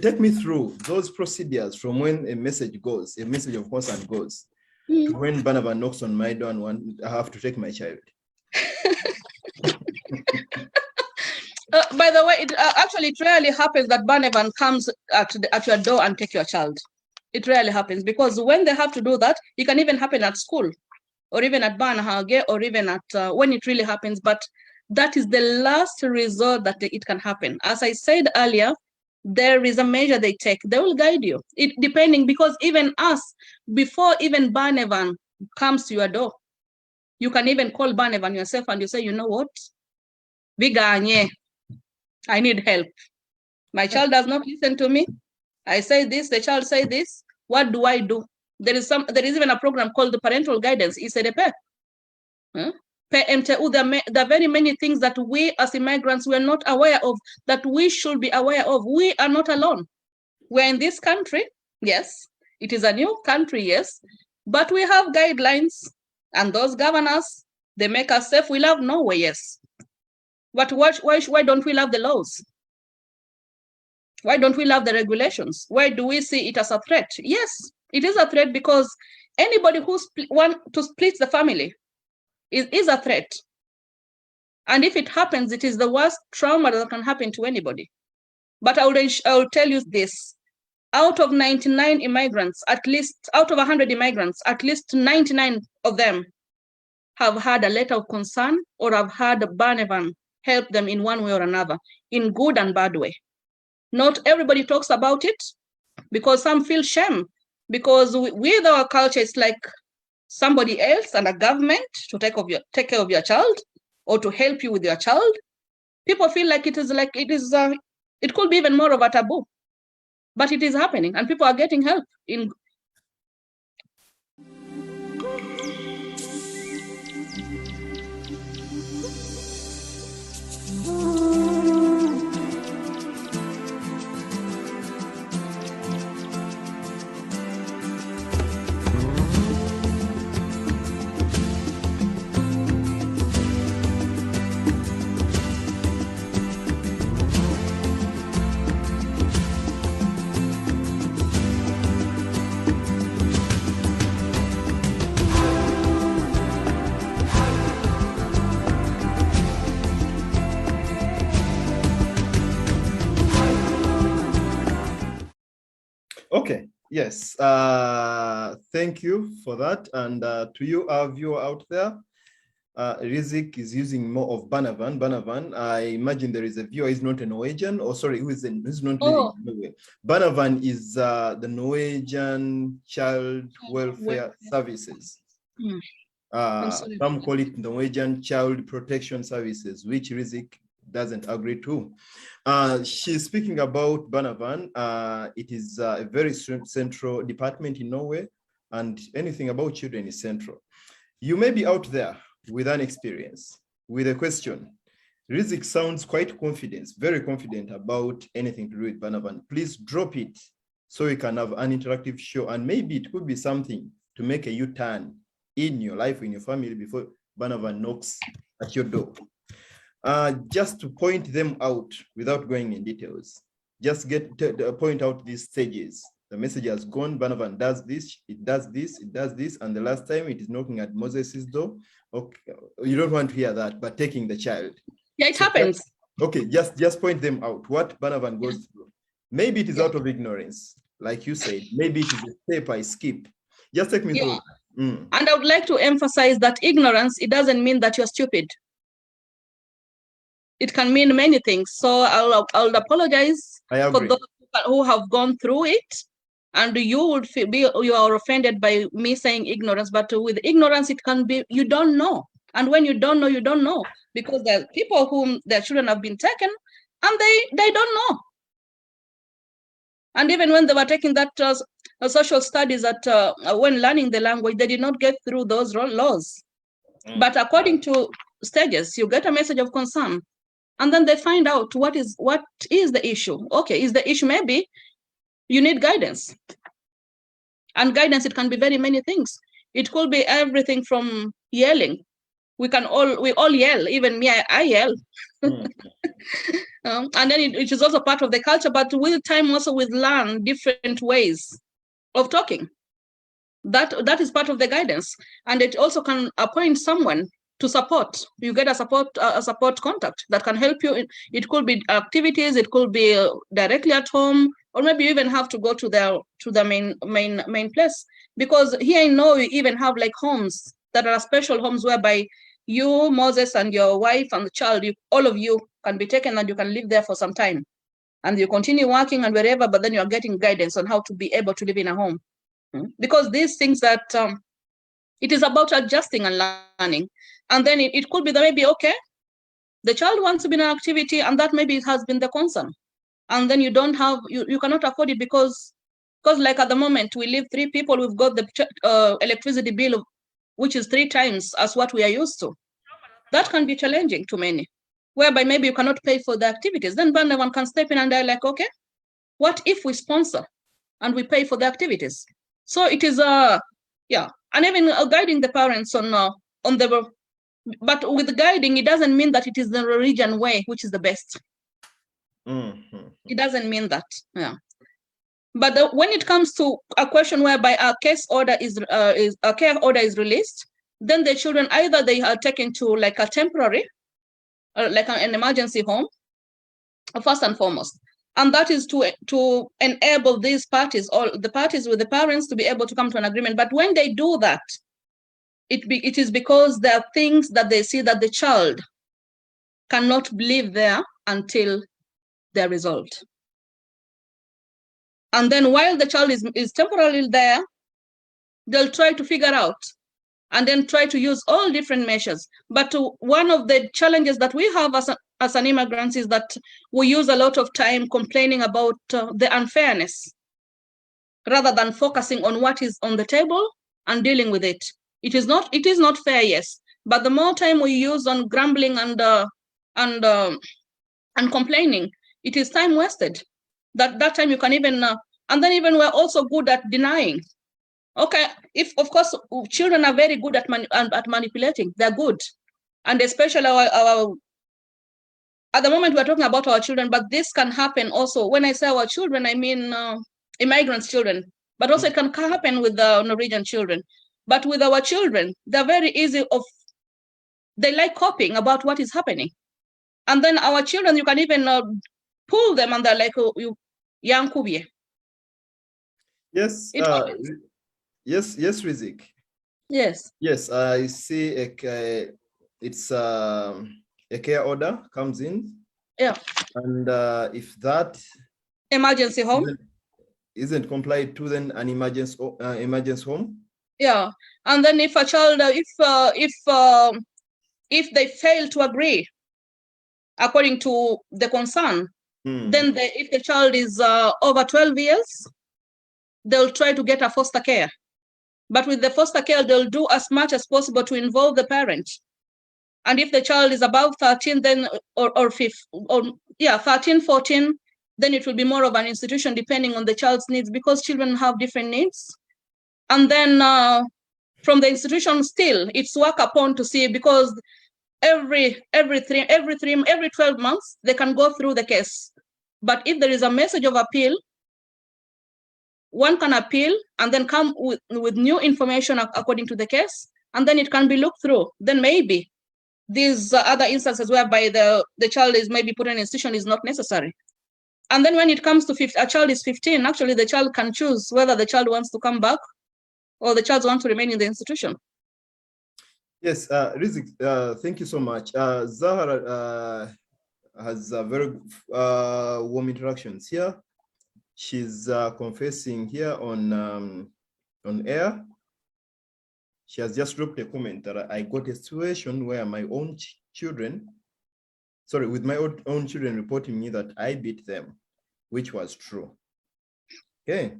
take me through those procedures from when a message of concern goes, to when Barnevern knocks on my door and I have to take my child. By the way, it rarely happens that Barnevern comes at your door and take your child. It rarely happens, because when they have to do that, it can even happen at school, or even at Barnehage, or even at when it really happens. But that is the last resort that it can happen. As I said earlier, there is a measure they take. They will guide you. It depending, because even us, before even Barnevern comes to your door, you can even call Barnevern yourself and you say, you know what, Viganye, I need help. My child does not listen to me. I say this, the child say this. What do I do? There is even a program called the parental guidance. There are very many things that we as immigrants were not aware of, that we should be aware of. We are not alone. We're in this country, yes. It is a new country, yes. But we have guidelines, and those governors, they make us safe. We love Norway, yes. But why don't we love the laws? Why don't we love the regulations? Why do we see it as a threat? Yes, it is a threat, because anybody who wants to split the family is a threat. And if it happens, it is the worst trauma that can happen to anybody. But I will tell you this. Out of 99 immigrants, at least, out of 100 immigrants, at least 99 of them have had a letter of concern or have had Barnevern help them in one way or another, in good and bad way. Not everybody talks about it, because some feel shame, because with our culture, it's like somebody else and a government to take care of your child or to help you with your child. People feel like it could be even more of a taboo, but it is happening, and people are getting help in. Okay, yes. Thank you for that. And to you, our viewer out there, Riziki is using more of Barnevern. Barnevern, I imagine there is a viewer who's not a Norwegian, or sorry, who's not living in Norway. Barnevern is the Norwegian Child Welfare Services. Some call it Norwegian Child Protection Services, which Riziki doesn't agree to. She's speaking about Barnevern. It is a very central department in Norway, and anything about children is central. You may be out there with an experience, with a question. Riziki sounds quite confident, very confident about anything to do with Barnevern. Please drop it so we can have an interactive show, and maybe it could be something to make a U-turn in your life, in your family, before Barnevern knocks at your door. Just to point them out without going in details, just point out these stages. The message has gone, Barnevern does this, it does this, it does this, and the last time it is knocking at Moses' door. Okay, you don't want to hear that, but taking the child. Yeah, it happens. Okay, just point them out what Barnevern goes through. Maybe it is out of ignorance, like you said. Maybe it is a step I skip. Just take me through. And I would like to emphasize that ignorance, it doesn't mean that you're stupid. It can mean many things. So I'll apologize for those who have gone through it, and you are offended by me saying ignorance. But with ignorance, it can be you don't know, and when you don't know, you don't know, because there are people whom their children have been taken, and they don't know. And even when they were taking that social studies, when learning the language, they did not get through those laws. But according to stages, you get a message of concern. And then they find out what is the issue. Okay, is the issue maybe you need guidance. And guidance, it can be very many things. It could be everything from yelling we all yell. Even me, I yell. Mm. And then it is also part of the culture. But with time, also we learn different ways of talking. That is part of the guidance, and it also can appoint someone to support. You get a support contact that can help you. It could be activities, it could be directly at home, or maybe you even have to go to the main place. Because here I know you even have like homes that are special homes whereby you, Moses, and your wife and the child, all of you can be taken and you can live there for some time, and you continue working and wherever, but then you are getting guidance on how to be able to live in a home. Because these things that it is about adjusting and learning. And then it could be that maybe, okay, the child wants to be in an activity, and that maybe it has been the concern. And then you don't have, you cannot afford it because like at the moment, we live 3 people, we've got the electricity bill, which is 3 times as what we are used to. That can be challenging to many, whereby maybe you cannot pay for the activities. Then Barnevern can step in and they're like, okay, what if we sponsor and we pay for the activities? So it is yeah, and even guiding the parents on the, but with guiding, it doesn't mean that it is the Norwegian way which is the best. Mm-hmm. It doesn't mean that. Yeah. But when it comes to a question whereby a case order is a care order is released, then the children either they are taken to like a temporary, like an emergency home, first and foremost. And that is to enable these parties, all the parties with the parents, to be able to come to an agreement. But when they do that, it is because there are things that they see that the child cannot live there until they're resolved. And then while the child is temporarily there, they'll try to figure out and then try to use all different measures. But one of the challenges that we have as an immigrant is that we use a lot of time complaining about the unfairness rather than focusing on what is on the table and dealing with it. It is not fair, yes, but the more time we use on grumbling and complaining, it is time wasted. That time you can even and then even we're also good at denying. Okay, if of course children are very good at manipulating, they're good, and especially our at the moment we're talking about our children, but this can happen also. When I say our children, I mean immigrants' children, but also it can happen with the Norwegian children. But with our children, they're very easy they like copying about what is happening, and then our children, you can even pull them, and they're like, oh, young kubie. Yes. Yes, Riziki. Yes. Yes, I see it's a care order comes in. Yeah. And if that emergency home isn't complied to, then an emergency home. Yeah, and then if a child, if they fail to agree according to the concern, then if the child is over 12 years, they'll try to get a foster care. But with the foster care, they'll do as much as possible to involve the parent. And if the child is above 13, then or 13, 14, then it will be more of an institution depending on the child's needs, because children have different needs. And then from the institution, still it's work upon to see, because every 12 months they can go through the case. But if there is a message of appeal, one can appeal and then come with new information according to the case, and then it can be looked through. Then maybe these other instances whereby the child is maybe put in an institution is not necessary. And then when it comes to a child is 15, actually the child can choose whether the child wants to come back or the child wants to remain in the institution. Yes, Riziki, thank you so much. Zahara has very warm interactions here. She's confessing here on air. She has just dropped a comment that I got a situation where my own children, with my own children reporting me that I beat them, which was true. Okay.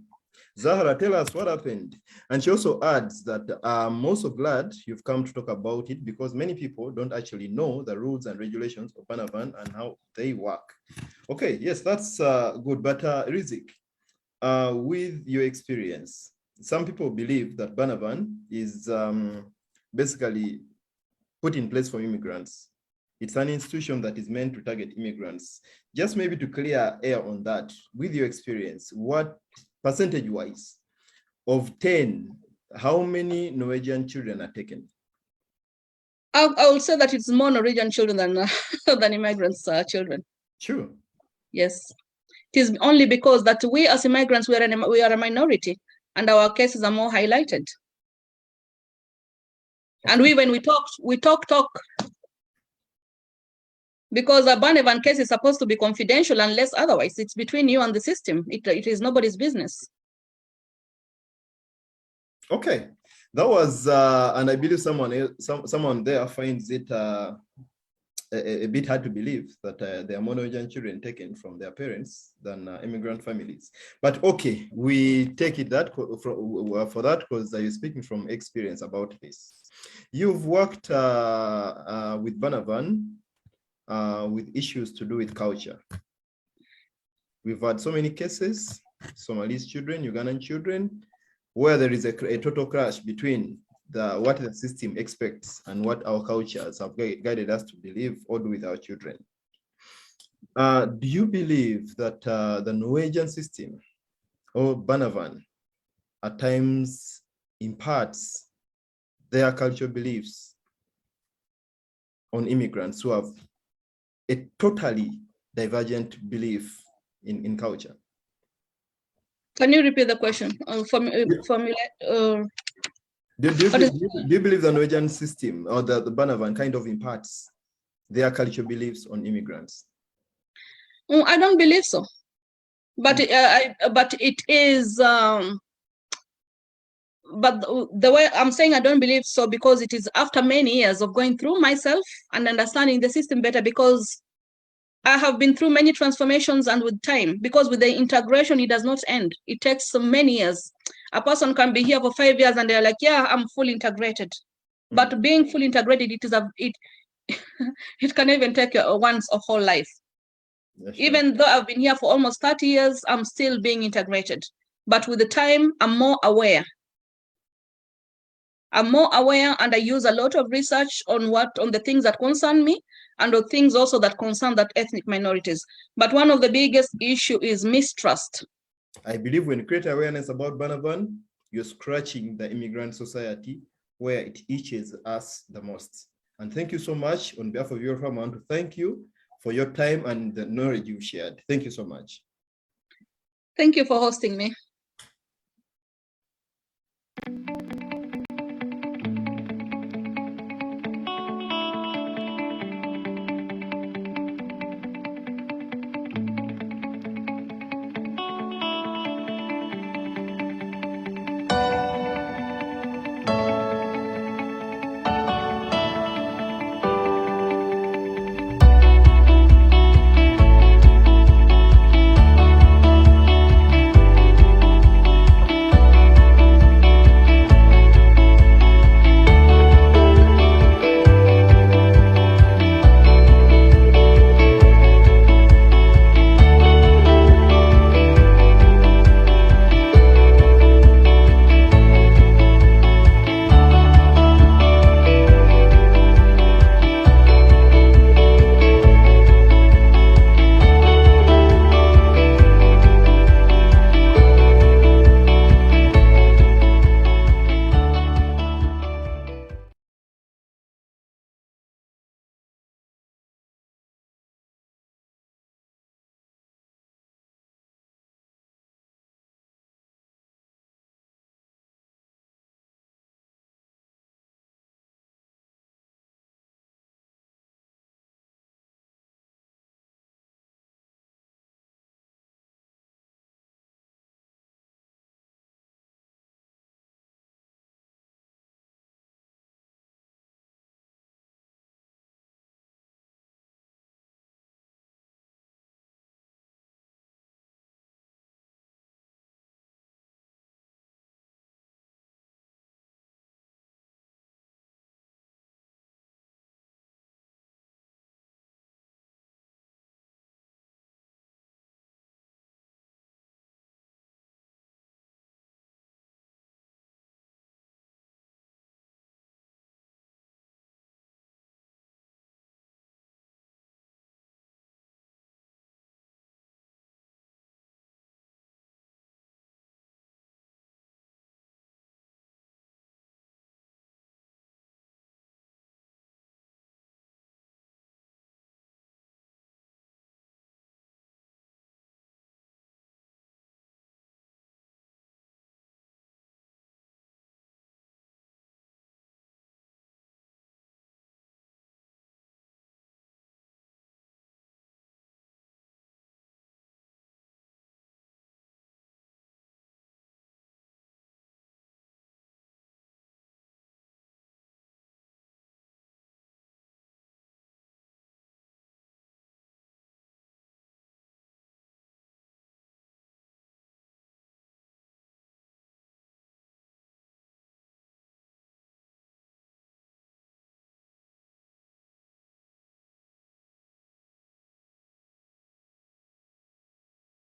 Zahara, tell us what happened. And she also adds that I'm also glad you've come to talk about it, because many people don't actually know the rules and regulations of Barnevern and how they work. Okay, yes, that's good. But Riziki, with your experience, some people believe that Barnevern is basically put in place for immigrants. It's an institution that is meant to target immigrants. Just maybe to clear air on that, with your experience, what percentage-wise of 10, how many Norwegian children are taken? I would say that it's more Norwegian children than than immigrants' children. Sure. Yes, it is only because that we as immigrants we are a minority, and our cases are more highlighted. And when we talk. Because a Barnevern case is supposed to be confidential unless otherwise. It's between you and the system. It is nobody's business. Okay, that was, and I believe someone there finds it a bit hard to believe that there are more Norwegian children taken from their parents than immigrant families. But okay, we take it that for that because you're speaking from experience about this. You've worked with Barnevern with issues to do with culture. We've had so many cases, Somalis children, Ugandan children, where there is a total clash between what the system expects and what our cultures have guided us to believe or do with our children. Do you believe that the Norwegian system or Barnevern at times imparts their cultural beliefs on immigrants who have a totally divergent belief in culture? Can you repeat the question? Do you believe the Norwegian system or the Barnevern kind of imparts their cultural beliefs on immigrants? I don't believe so, but it is. But the way I'm saying I don't believe so because it is after many years of going through myself and understanding the system better, because I have been through many transformations and with time, because with the integration, it does not end. It takes so many years. A person can be here for 5 years and they're like, yeah, I'm fully integrated. But being fully integrated, it can even take one's whole life. Sure. Even though I've been here for almost 30 years, I'm still being integrated. But with the time, I'm more aware. And I use a lot of research on the things that concern me and the things also that concern that ethnic minorities. But one of the biggest issue is mistrust. I believe when you create awareness about Barnevern, you're scratching the immigrant society where it itches us the most. And thank you so much. On behalf of your family, I want to thank you for your time and the knowledge you've shared. Thank you so much. Thank you for hosting me.